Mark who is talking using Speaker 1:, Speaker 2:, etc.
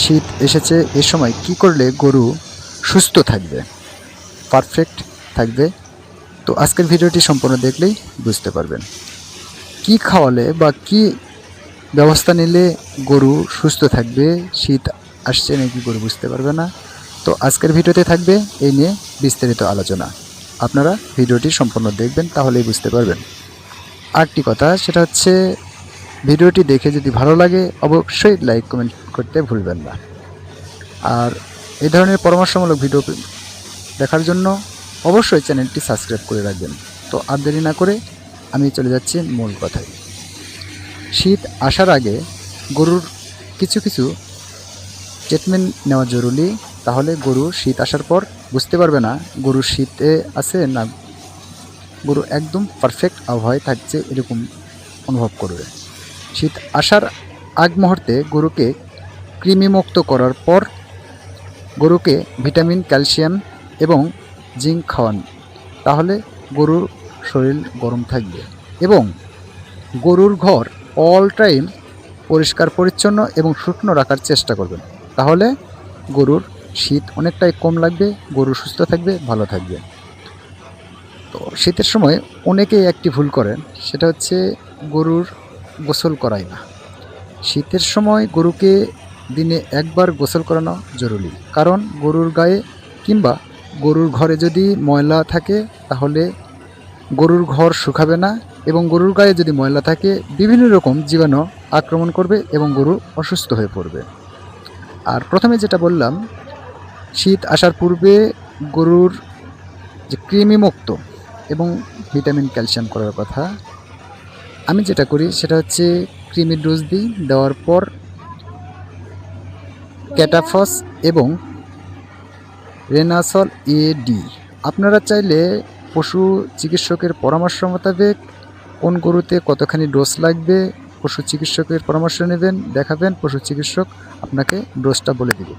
Speaker 1: শীত এসেছে, এ সময় কি করলে গরু সুস্থ থাকবে, পারফেক্ট থাকবে? তো আজকের ভিডিওটি সম্পূর্ণ দেখলেই বুঝতে পারবেন। কি খাওয়ালে বা কি ব্যবস্থা নিলে গরু সুস্থ থাকবে, শীত আসছে নাকি গরু বুঝতে পারবে না। তো আজকের ভিডিওতে থাকবে এই নিয়ে বিস্তারিত আলোচনা। আপনারা ভিডিওটি সম্পূর্ণ দেখবেন, তাহলেই বুঝতে পারবেন। আরেকটি কথা, সেটা হচ্ছে ভিডিওটি দেখে যদি ভালো লাগে অবশ্যই লাইক কমেন্ট করতে ভুলবেন না। আর এই ধরনের পরামর্শমূলক ভিডিও দেখার জন্য অবশ্যই চ্যানেলটি সাবস্ক্রাইব করে রাখবেন। তো আর দেরি না করে আমি চলে যাচ্ছি মূল কথায়। শীত আসার আগে গরুর কিছু কিছু ট্রিটমেন্ট নেওয়া জরুরি, তাহলে গরু শীত আসার পর বুঝতে পারবে না গরু শীতে আছে না গরু একদম পারফেক্ট আবহাওয়ায় থাকছে এরকম অনুভব করবে। শীত আসার আগ মুহূর্তে গরুকে কৃমিমুক্ত করার পর গরুকে ভিটামিন, ক্যালসিয়াম এবং জিঙ্ক খাওয়ান, তাহলে গরুর শরীর গরম থাকবে। এবং গরুর ঘর অল টাইম পরিষ্কার পরিচ্ছন্ন এবং শুকনো রাখার চেষ্টা করবেন, তাহলে গরুর শীত অনেকটাই কম লাগবে, গরু সুস্থ থাকবে, ভালো থাকবে। তো শীতের সময় অনেকেই একটি ভুল করেন, সেটা হচ্ছে গরুর গোসল করায় না। শীতের সময় গরুকে দিনে একবার গোসল করানো জরুরি, কারণ গরুর গায়ে কিংবা গরুর ঘরে যদি ময়লা থাকে তাহলে গরুর ঘর শুকাবে না, এবং গরুর গায়ে যদি ময়লা থাকে বিভিন্ন রকম জীবাণু আক্রমণ করবে এবং গরু অসুস্থ হয়ে পড়বে। আর প্রথমে যেটা বললাম, শীত আসার পূর্বে গরুর যে কৃমিমুক্ত এবং ভিটামিন, ক্যালসিয়াম করার কথা, আমি যেটা করি সেটা হচ্ছে কৃমির ডোজ দিই, দেওয়ার পর ক্যাটাফস এবং রেনাসল এডি। আপনারা চাইলে পশু চিকিৎসকের পরামর্শ মোতাবেক কোন গরুতে কতখানি ডোজ লাগবে পশু চিকিৎসকের পরামর্শ নেবেন, দেখাবেন, পশু চিকিৎসক আপনাকে ডোজটা বলে দেবে।